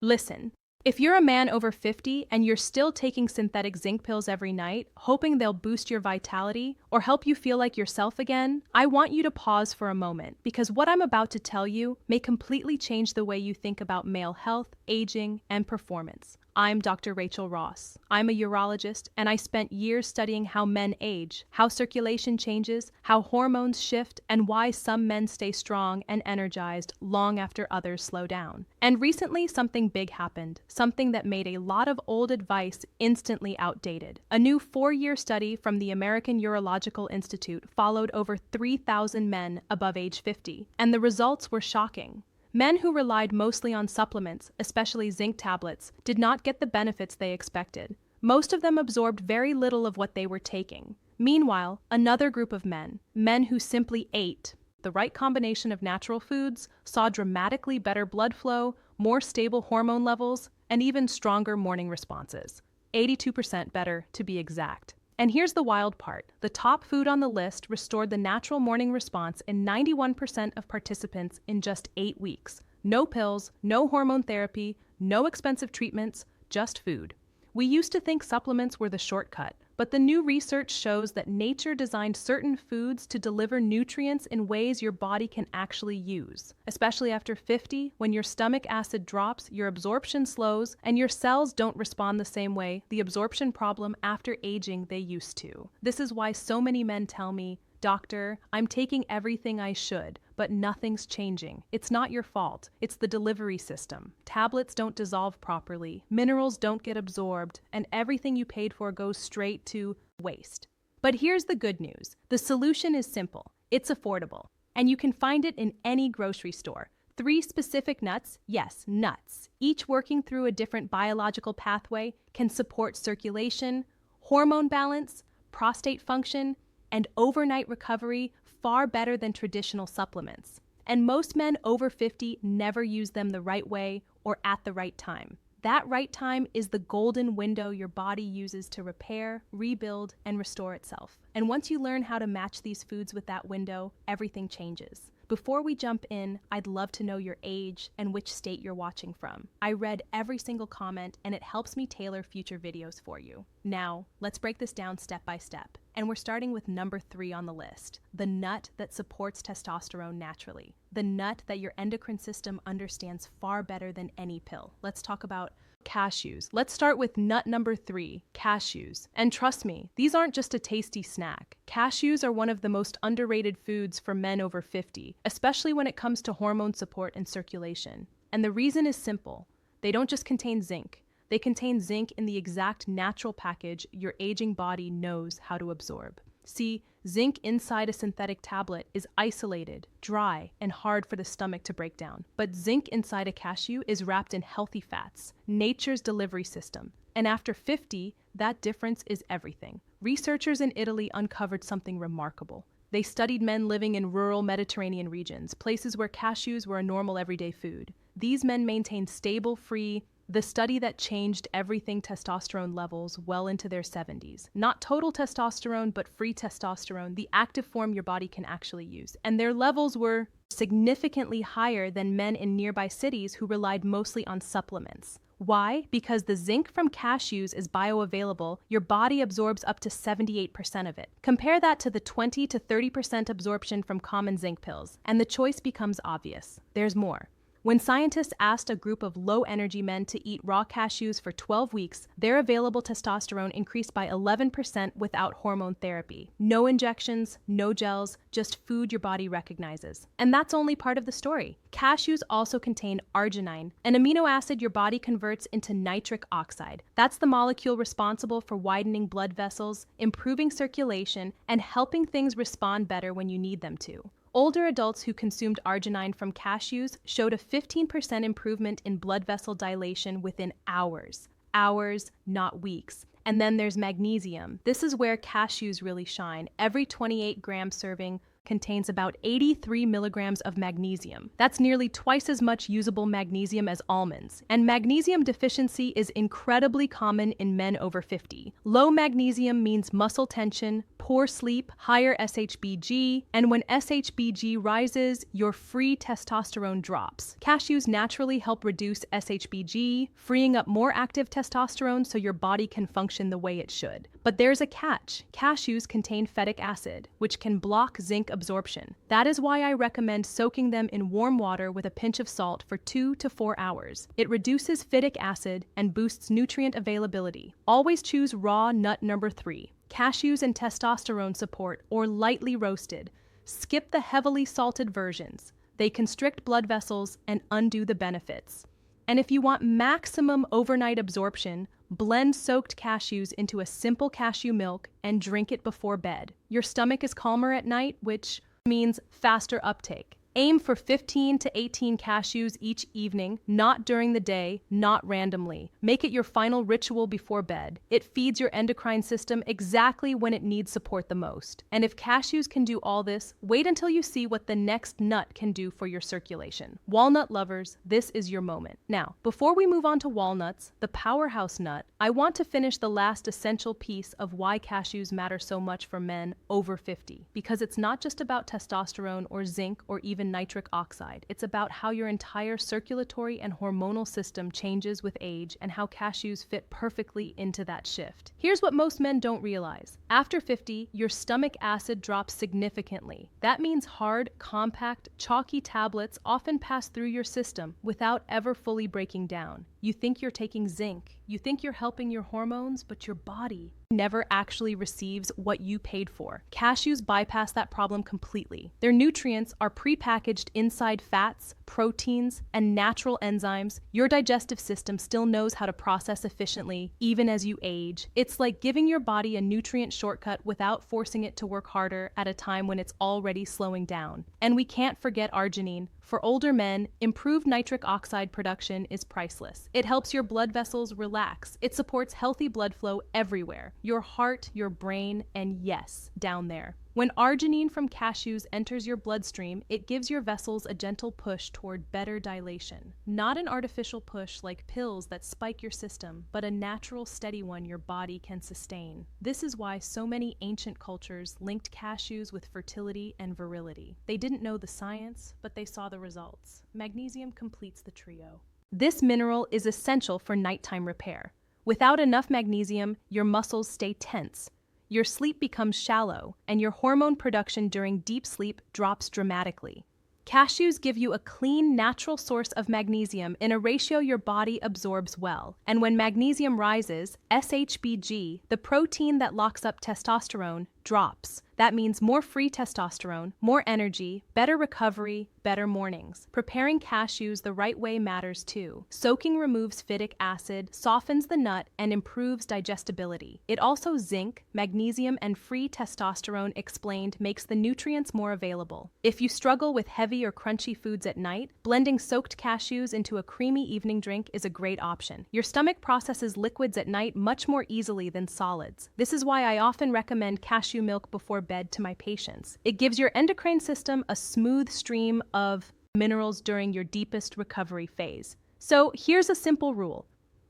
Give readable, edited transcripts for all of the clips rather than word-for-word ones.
Listen, if you're a man over 50 and you're still taking synthetic zinc pills every night, hoping they'll boost your vitality or help you feel like yourself again, I want you to pause for a moment because what I'm about to tell you may completely change the way you think about male health, aging, and performance. I'm Dr. Rachel Ross. I'm a urologist, and I spent years studying how men age, how circulation changes, how hormones shift, and why some men stay strong and energized long after others slow down. And recently, something big happened, something that made a lot of old advice instantly outdated. A new 4-year study from the American Urological Institute followed over 3,000 men above age 50, and the results were shocking. Men who relied mostly on supplements, especially zinc tablets, did not get the benefits they expected. Most of them absorbed very little of what they were taking. Meanwhile, another group of men, men who simply ate the right combination of natural foods, saw dramatically better blood flow, more stable hormone levels, and even stronger morning responses. 82% better, to be exact. And here's the wild part. The top food on the list restored the natural morning response in 91% of participants in just 8 weeks. No pills, no hormone therapy, no expensive treatments, just food. We used to think supplements were the shortcut, but the new research shows that nature designed certain foods to deliver nutrients in ways your body can actually use. Especially after 50, when your stomach acid drops, your absorption slows, and your cells don't respond the same way the absorption problem after aging they used to. This is why so many men tell me, "Doctor, I'm taking everything I should, but nothing's changing. It's not your fault. It's the delivery system. Tablets don't dissolve properly, minerals don't get absorbed, and everything you paid for goes straight to waste." But here's the good news. The solution is simple. It's affordable, and you can find it in any grocery store. 3 specific nuts, yes, nuts, each working through a different biological pathway, can support circulation, hormone balance, prostate function, and overnight recovery far better than traditional supplements. And most men over 50 never use them the right way or at the right time. That right time is the golden window your body uses to repair, rebuild, and restore itself. And once you learn how to match these foods with that window, everything changes. Before we jump in, I'd love to know your age and which state you're watching from. I read every single comment, and it helps me tailor future videos for you. Now, let's break this down step by step. And we're starting with number 3 on the list, the nut that supports testosterone naturally. The nut that your endocrine system understands far better than any pill. Let's talk about cashews. Let's start with nut number 3, cashews. And trust me, these aren't just a tasty snack. Cashews are one of the most underrated foods for men over 50, especially when it comes to hormone support and circulation. And the reason is simple. They don't just contain zinc. They contain zinc in the exact natural package your aging body knows how to absorb. See, zinc inside a synthetic tablet is isolated, dry, and hard for the stomach to break down. But zinc inside a cashew is wrapped in healthy fats, nature's delivery system. And after 50, that difference is everything. Researchers in Italy uncovered something remarkable. They studied men living in rural Mediterranean regions, places where cashews were a normal everyday food. These men maintained stable, free, the study that changed everything testosterone levels well into their 70s. Not total testosterone, but free testosterone, the active form your body can actually use. And their levels were significantly higher than men in nearby cities who relied mostly on supplements. Why? Because the zinc from cashews is bioavailable, your body absorbs up to 78% of it. Compare that to the 20 to 30% absorption from common zinc pills, and the choice becomes obvious. There's more. When scientists asked a group of low-energy men to eat raw cashews for 12 weeks, their available testosterone increased by 11% without hormone therapy. No injections, no gels, just food your body recognizes. And that's only part of the story. Cashews also contain arginine, an amino acid your body converts into nitric oxide. That's the molecule responsible for widening blood vessels, improving circulation, and helping things respond better when you need them to. Older adults who consumed arginine from cashews showed a 15% improvement in blood vessel dilation within hours. Hours, not weeks. And then there's magnesium. This is where cashews really shine. Every 28-gram serving contains about 83 milligrams of magnesium. That's nearly twice as much usable magnesium as almonds. And magnesium deficiency is incredibly common in men over 50. Low magnesium means muscle tension, poor sleep, higher SHBG, and when SHBG rises, your free testosterone drops. Cashews naturally help reduce SHBG, freeing up more active testosterone so your body can function the way it should. But there's a catch. Cashews contain phytic acid, which can block zinc absorption. That is why I recommend soaking them in warm water with a pinch of salt for 2 to 4 hours. It reduces phytic acid and boosts nutrient availability. Always choose raw nut number 3. Cashews and testosterone support or lightly roasted. Skip the heavily salted versions. They constrict blood vessels and undo the benefits. And if you want maximum overnight absorption, blend soaked cashews into a simple cashew milk and drink it before bed. Your stomach is calmer at night, which means faster uptake. Aim for 15 to 18 cashews each evening, not during the day, not randomly. Make it your final ritual before bed. It feeds your endocrine system exactly when it needs support the most. And if cashews can do all this, wait until you see what the next nut can do for your circulation. Walnut lovers, this is your moment. Now, before we move on to walnuts, the powerhouse nut, I want to finish the last essential piece of why cashews matter so much for men over 50. Because it's not just about testosterone or zinc or even nitric oxide. It's about how your entire circulatory and hormonal system changes with age and how cashews fit perfectly into that shift. Here's what most men don't realize. After 50, your stomach acid drops significantly. That means hard, compact, chalky tablets often pass through your system without ever fully breaking down. You think you're taking zinc. You think you're helping your hormones, but your body never actually receives what you paid for. Cashews bypass that problem completely. Their nutrients are prepackaged inside fats, proteins, and natural enzymes. Your digestive system still knows how to process efficiently, even as you age. It's like giving your body a nutrient shortcut without forcing it to work harder at a time when it's already slowing down. And we can't forget arginine. For older men, improved nitric oxide production is priceless. It helps your blood vessels relax. It supports healthy blood flow everywhere. Your heart, your brain, and yes, down there. When arginine from cashews enters your bloodstream, it gives your vessels a gentle push toward better dilation. Not an artificial push like pills that spike your system, but a natural, steady one your body can sustain. This is why so many ancient cultures linked cashews with fertility and virility. They didn't know the science, but they saw the results. Magnesium completes the trio. This mineral is essential for nighttime repair. Without enough magnesium, your muscles stay tense. Your sleep becomes shallow, and your hormone production during deep sleep drops dramatically. Cashews give you a clean, natural source of magnesium in a ratio your body absorbs well. And when magnesium rises, SHBG, the protein that locks up testosterone, drops. That means more free testosterone, more energy, better recovery, better mornings. Preparing cashews the right way matters too. Soaking removes phytic acid, softens the nut, and improves digestibility. It also zinc, magnesium, and free testosterone explained makes the nutrients more available. If you struggle with heavy or crunchy foods at night, blending soaked cashews into a creamy evening drink is a great option. Your stomach processes liquids at night much more easily than solids. This is why I often recommend cashew milk before bed to my patients. It gives your endocrine system a smooth stream of minerals during your deepest recovery phase. So here's a simple rule: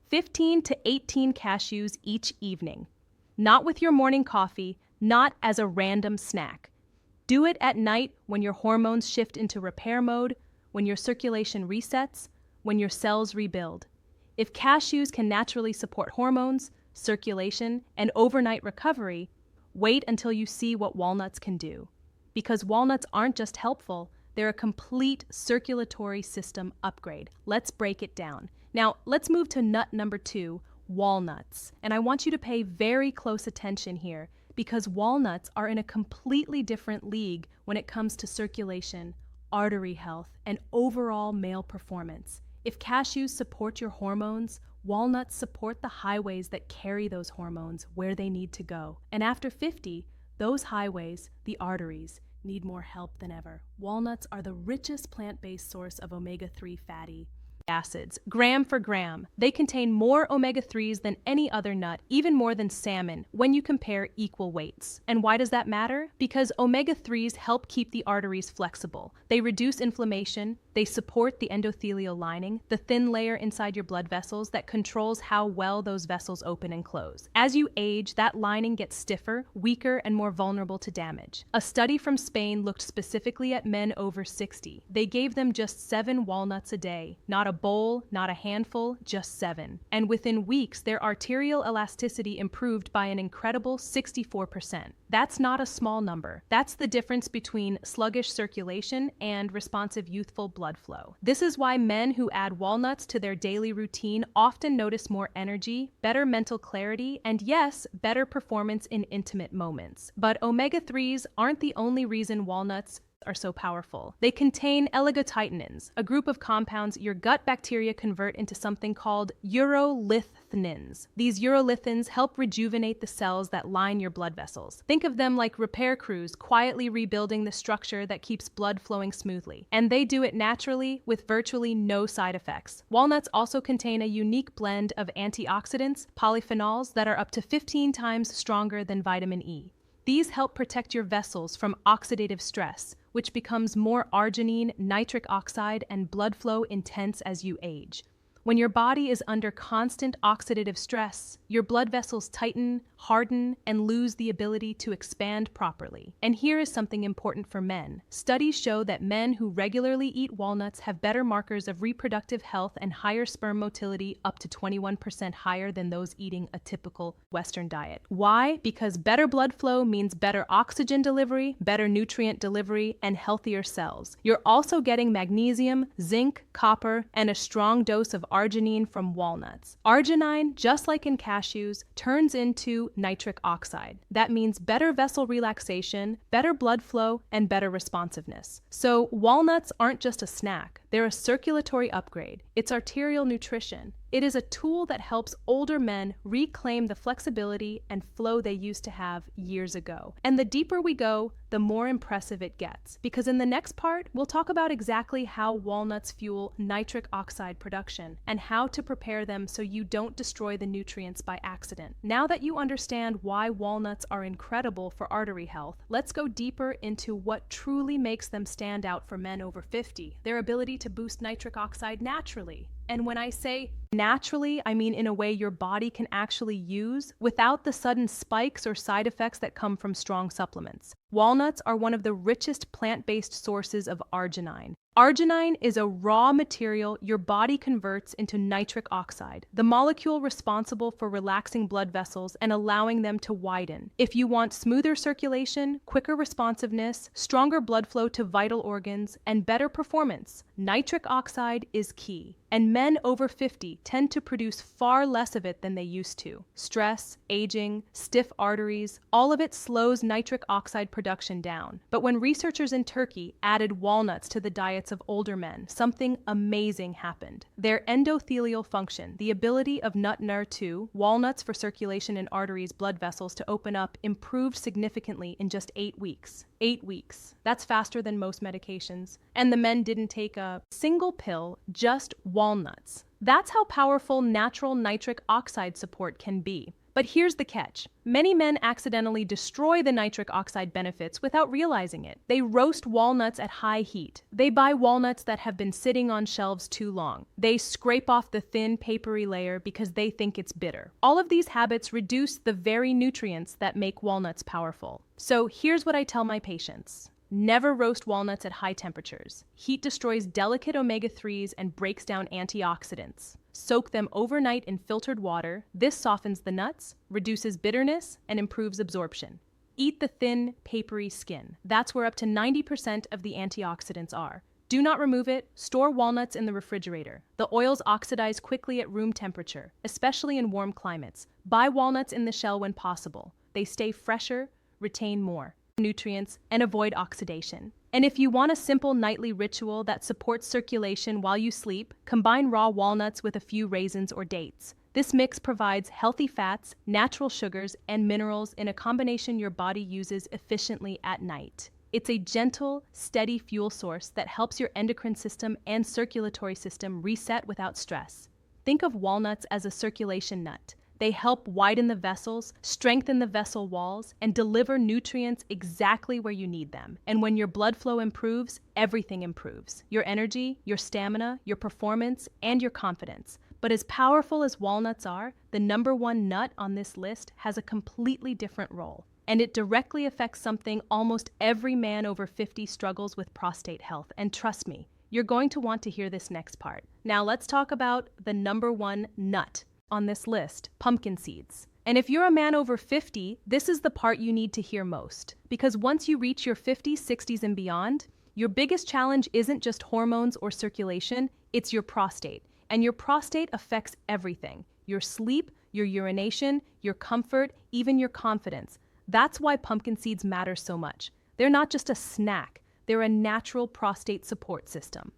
15 to 18 cashews each evening. Not with your morning coffee, not as a random snack. Do it at night when your hormones shift into repair mode, when your circulation resets, when your cells rebuild. If cashews can naturally support hormones, circulation, and overnight recovery, wait until you see what walnuts can do. Because walnuts aren't just helpful, they're a complete circulatory system upgrade. Let's break it down. Now, let's move to nut number 2, walnuts. And I want you to pay very close attention here, because walnuts are in a completely different league when it comes to circulation, artery health, and overall male performance. If cashews support your hormones, walnuts support the highways that carry those hormones where they need to go. And after 50, those highways, the arteries, need more help than ever. Walnuts are the richest plant-based source of omega-3 fatty acids, gram for gram. They contain more omega-3s than any other nut, even more than salmon, when you compare equal weights. And why does that matter? Because omega-3s help keep the arteries flexible. They reduce inflammation, they support the endothelial lining, the thin layer inside your blood vessels that controls how well those vessels open and close. As you age, that lining gets stiffer, weaker, and more vulnerable to damage. A study from Spain looked specifically at men over 60. They gave them just 7 walnuts a day. Not a bowl, not a handful, just 7. And within weeks, their arterial elasticity improved by an incredible 64%. That's not a small number. That's the difference between sluggish circulation and responsive youthful blood flow. This is why men who add walnuts to their daily routine often notice more energy, better mental clarity, and yes, better performance in intimate moments. But omega-3s aren't the only reason walnuts are so powerful. They contain oligotitonins, a group of compounds your gut bacteria convert into something called urolithinins. These urolithinins help rejuvenate the cells that line your blood vessels. Think of them like repair crews quietly rebuilding the structure that keeps blood flowing smoothly. And they do it naturally with virtually no side effects. Walnuts also contain a unique blend of antioxidants, polyphenols that are up to 15 times stronger than vitamin E. These help protect your vessels from oxidative stress, which becomes more arginine, nitric oxide, and blood flow intense as you age. When your body is under constant oxidative stress, your blood vessels tighten, harden, and lose the ability to expand properly. And here is something important for men. Studies show that men who regularly eat walnuts have better markers of reproductive health and higher sperm motility, up to 21% higher than those eating a typical Western diet. Why? Because better blood flow means better oxygen delivery, better nutrient delivery, and healthier cells. You're also getting magnesium, zinc, copper, and a strong dose of arginine from walnuts. Arginine, just like in cashews, turns into nitric oxide. That means better vessel relaxation, better blood flow, and better responsiveness. So walnuts aren't just a snack. They're a circulatory upgrade. It's arterial nutrition. It is a tool that helps older men reclaim the flexibility and flow they used to have years ago. And the deeper we go, the more impressive it gets. Because in the next part, we'll talk about exactly how walnuts fuel nitric oxide production and how to prepare them so you don't destroy the nutrients by accident. Now that you understand why walnuts are incredible for artery health, let's go deeper into what truly makes them stand out for men over 50, their ability to boost nitric oxide naturally. And when I say naturally, I mean in a way your body can actually use without the sudden spikes or side effects that come from strong supplements. Walnuts are one of the richest plant-based sources of arginine. Arginine is a raw material your body converts into nitric oxide, the molecule responsible for relaxing blood vessels and allowing them to widen. If you want smoother circulation, quicker responsiveness, stronger blood flow to vital organs, and better performance, nitric oxide is key. And men over 50 tend to produce far less of it than they used to. Stress, aging, stiff arteries, all of it slows nitric oxide production down. But when researchers in Turkey added walnuts to the diets of older men, something amazing happened. Their endothelial function, the ability of nut NER2, walnuts for circulation in arteries, blood vessels to open up, improved significantly in just 8 weeks. 8 weeks. That's faster than most medications. And the men didn't take a single pill, just walnuts. That's how powerful natural nitric oxide support can be. But here's the catch. Many men accidentally destroy the nitric oxide benefits without realizing it. They roast walnuts at high heat. They buy walnuts that have been sitting on shelves too long. They scrape off the thin, papery layer because they think it's bitter. All of these habits reduce the very nutrients that make walnuts powerful. So here's what I tell my patients. Never roast walnuts at high temperatures. Heat destroys delicate omega-3s and breaks down antioxidants. Soak them overnight in filtered water. This softens the nuts, reduces bitterness, and improves absorption. Eat the thin, papery skin. That's where up to 90% of the antioxidants are. Do not remove it. Store walnuts in the refrigerator. The oils oxidize quickly at room temperature, especially in warm climates. Buy walnuts in the shell when possible. They stay fresher, retain more nutrients, and avoid oxidation. And if you want a simple nightly ritual that supports circulation while you sleep, combine raw walnuts with a few raisins or dates. This mix provides healthy fats, natural sugars, and minerals in a combination your body uses efficiently at night. It's a gentle, steady fuel source that helps your endocrine system and circulatory system reset without stress. Think of walnuts as a circulation nut. They help widen the vessels, strengthen the vessel walls, and deliver nutrients exactly where you need them. And when your blood flow improves, everything improves. Your energy, your stamina, your performance, and your confidence. But as powerful as walnuts are, the number one nut on this list has a completely different role. And it directly affects something almost every man over 50 struggles with: prostate health. And trust me, you're going to want to hear this next part. Now let's talk about the number one nut on this list: pumpkin seeds. And if you're a man over 50, this is the part you need to hear most. Because once you reach your 50s, 60s, and beyond, your biggest challenge isn't just hormones or circulation, it's your prostate. And your prostate affects everything: your sleep, your urination, your comfort, even your confidence. That's why pumpkin seeds matter so much. They're not just a snack, they're a natural prostate support system.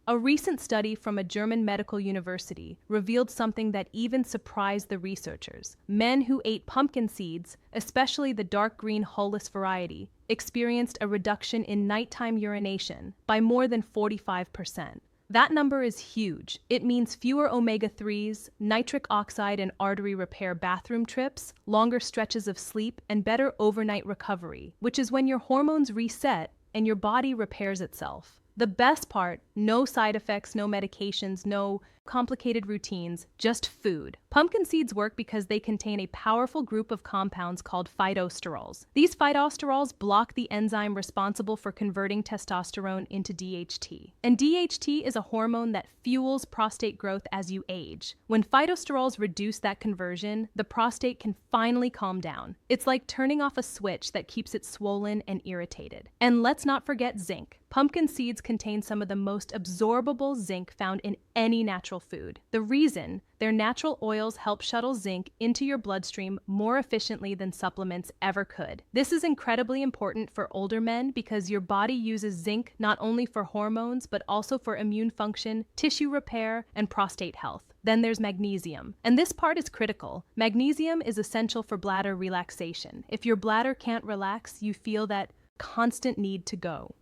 A recent study from a German medical university revealed something that even surprised the researchers. Men who ate pumpkin seeds, especially the dark green hulless variety, experienced a reduction in nighttime urination by more than 45%. That number is huge. It means fewer omega-3s, nitric oxide and artery repair bathroom trips, longer stretches of sleep, and better overnight recovery, which is when your hormones reset and your body repairs itself. The best part: no side effects, no medications, no complicated routines, just food. Pumpkin seeds work because they contain a powerful group of compounds called phytosterols. These phytosterols block the enzyme responsible for converting testosterone into DHT. And DHT is a hormone that fuels prostate growth as you age. When phytosterols reduce that conversion, the prostate can finally calm down. It's like turning off a switch that keeps it swollen and irritated. And let's not forget zinc. Pumpkin seeds contain some of the most absorbable zinc found in any natural food. The reason: their natural oils help shuttle zinc into your bloodstream more efficiently than supplements ever could. This is incredibly important for older men because your body uses zinc not only for hormones but also for immune function, tissue repair, and prostate health. Then there's magnesium. And this part is critical. Magnesium is essential for bladder relaxation. If your bladder can't relax, you feel that constant need to go.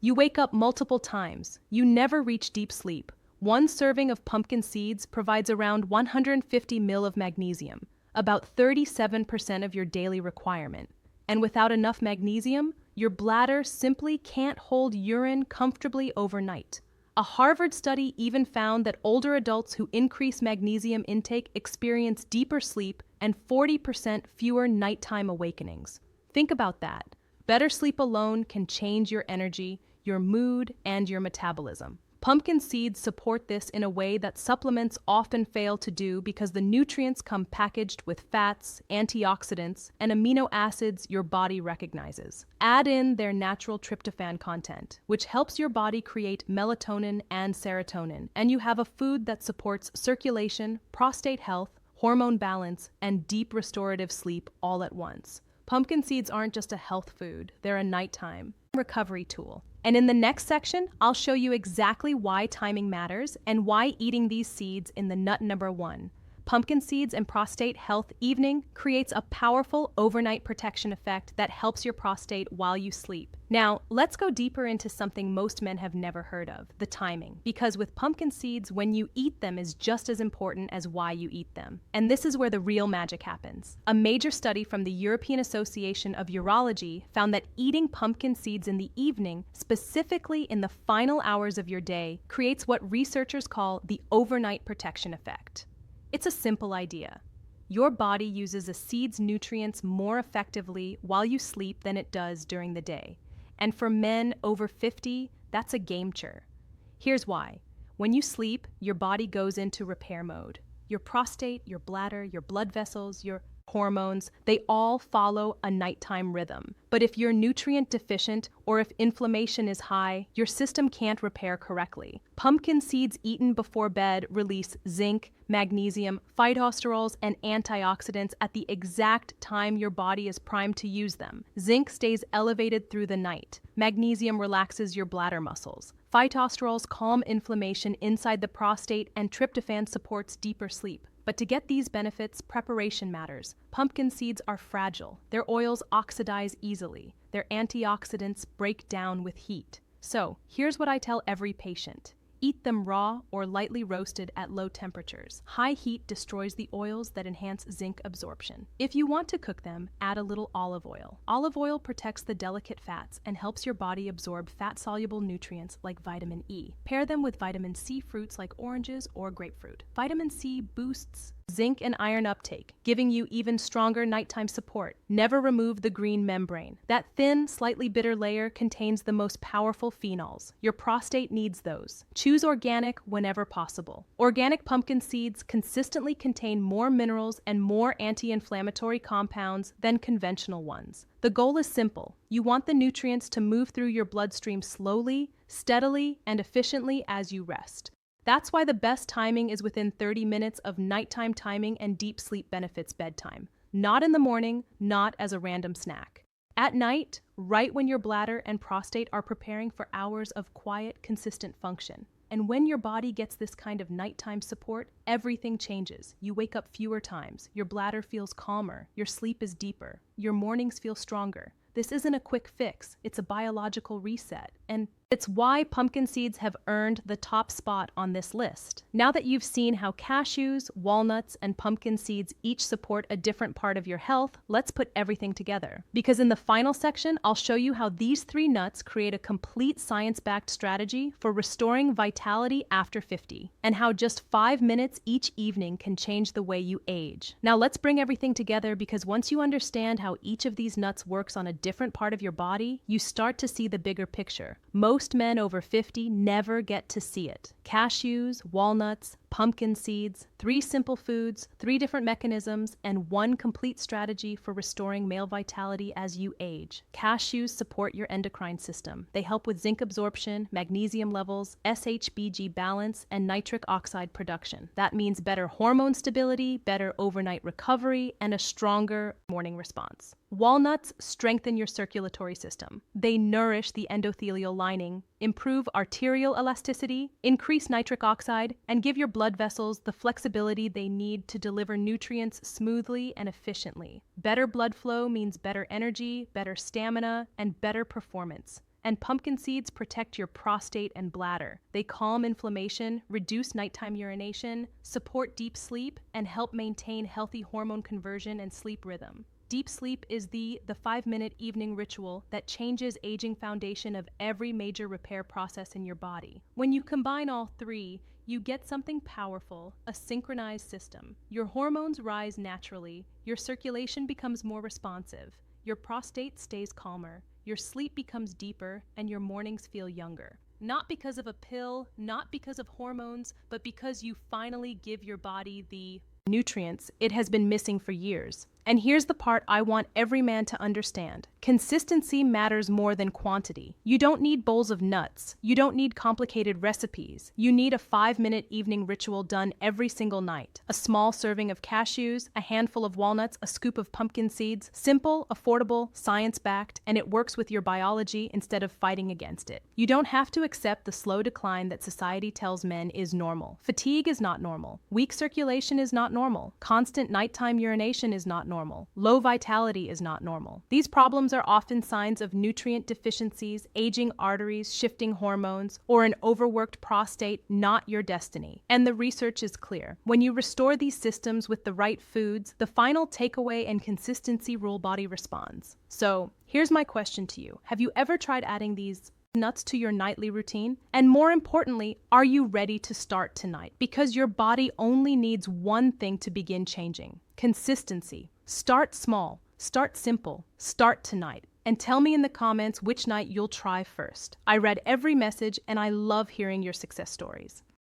You wake up multiple times. You never reach deep sleep. One serving of pumpkin seeds provides around 150 ml of magnesium, about 37% of your daily requirement. And without enough magnesium, your bladder simply can't hold urine comfortably overnight. A Harvard study even found that older adults who increase magnesium intake experience deeper sleep and 40% fewer nighttime awakenings. Think about that. Better sleep alone can change your energy, your mood, and your metabolism. Pumpkin seeds support this in a way that supplements often fail to do because the nutrients come packaged with fats, antioxidants, and amino acids your body recognizes. Add in their natural tryptophan content, which helps your body create melatonin and serotonin, and you have a food that supports circulation, prostate health, hormone balance, and deep restorative sleep all at once. Pumpkin seeds aren't just a health food, they're a nighttime recovery tool. And in the next section, I'll show you exactly why timing matters and why eating these seeds in the nut number 1, pumpkin seeds and prostate health evening, creates a powerful overnight protection effect that helps your prostate while you sleep. Now, let's go deeper into something most men have never heard of: the timing. Because with pumpkin seeds, when you eat them is just as important as why you eat them. And this is where the real magic happens. A major study from the European Association of Urology found that eating pumpkin seeds in the evening, specifically in the final hours of your day, creates what researchers call the overnight protection effect. It's a simple idea. Your body uses a seed's nutrients more effectively while you sleep than it does during the day. And for men over 50, that's a game changer. Here's why. When you sleep, your body goes into repair mode. Your prostate, your bladder, your blood vessels, your hormones, they all follow a nighttime rhythm. But if you're nutrient deficient or if inflammation is high, your system can't repair correctly. Pumpkin seeds eaten before bed release zinc, magnesium, phytosterols, and antioxidants at the exact time your body is primed to use them. Zinc stays elevated through the night. Magnesium relaxes your bladder muscles. Phytosterols calm inflammation inside the prostate, and tryptophan supports deeper sleep. But to get these benefits, preparation matters. Pumpkin seeds are fragile. Their oils oxidize easily. their antioxidants break down with heat. So, here's what I tell every patient. Eat them raw or lightly roasted at low temperatures. High heat destroys the oils that enhance zinc absorption. If you want to cook them, add a little olive oil. Olive oil protects the delicate fats and helps your body absorb fat-soluble nutrients like vitamin E. Pair them with vitamin C fruits like oranges or grapefruit. Vitamin C boosts zinc and iron uptake, giving you even stronger nighttime support. Never remove the green membrane. That thin, slightly bitter layer contains the most powerful phenols. Your prostate needs those. Choose organic whenever possible. Organic pumpkin seeds consistently contain more minerals and more anti-inflammatory compounds than conventional ones. The goal is simple. You want the nutrients to move through your bloodstream slowly, steadily, and efficiently as you rest. That's why the best timing is within 30 minutes of nighttime timing and deep sleep benefits bedtime. Not in the morning, not as a random snack. At night, right when your bladder and prostate are preparing for hours of quiet, consistent function. And when your body gets this kind of nighttime support, everything changes. You wake up fewer times, your bladder feels calmer, your sleep is deeper, your mornings feel stronger. This isn't a quick fix, it's a biological reset. And it's why pumpkin seeds have earned the top spot on this list. Now that you've seen how cashews, walnuts, and pumpkin seeds each support a different part of your health, let's put everything together. Because in the final section, I'll show you how these three nuts create a complete science-backed strategy for restoring vitality after 50, and how just 5 minutes each evening can change the way you age. Now let's bring everything together, because once you understand how each of these nuts works on a different part of your body, you start to see the bigger picture. Most men over 50 never get to see it. Cashews, walnuts, pumpkin seeds, 3 simple foods, 3 different mechanisms, and 1 complete strategy for restoring male vitality as you age. Cashews support your endocrine system. They help with zinc absorption, magnesium levels, SHBG balance, and nitric oxide production. That means better hormone stability, better overnight recovery, and a stronger morning response. Walnuts strengthen your circulatory system. They nourish the endothelial lining, improve arterial elasticity, increase nitric oxide, and give your blood vessels the flexibility they need to deliver nutrients smoothly and efficiently. Better blood flow means better energy, better stamina, and better performance. And pumpkin seeds protect your prostate and bladder. They calm inflammation, reduce nighttime urination, support deep sleep, and help maintain healthy hormone conversion and sleep rhythm. Deep sleep is the 5-minute evening ritual that changes aging foundation of every major repair process in your body. When you combine all 3, you get something powerful, a synchronized system. Your hormones rise naturally, your circulation becomes more responsive, your prostate stays calmer, your sleep becomes deeper, and your mornings feel younger. Not because of a pill, not because of hormones, but because you finally give your body the nutrients it has been missing for years. And here's the part I want every man to understand. Consistency matters more than quantity. You don't need bowls of nuts. You don't need complicated recipes. You need a 5-minute evening ritual done every single night. A small serving of cashews, a handful of walnuts, a scoop of pumpkin seeds. Simple, affordable, science-backed, and it works with your biology instead of fighting against it. You don't have to accept the slow decline that society tells men is normal. Fatigue is not normal. Weak circulation is not normal. Constant nighttime urination is not normal. Low vitality is not normal. These problems are often signs of nutrient deficiencies, aging arteries, shifting hormones, or an overworked prostate, not your destiny. And the research is clear. When you restore these systems with the right foods, the final takeaway and consistency rule body responds. So, here's my question to you. Have you ever tried adding these nuts to your nightly routine? And more importantly, are you ready to start tonight? Because your body only needs one thing to begin changing: consistency. Start small, start simple, start tonight. And tell me in the comments which night you'll try first. I read every message and I love hearing your success stories.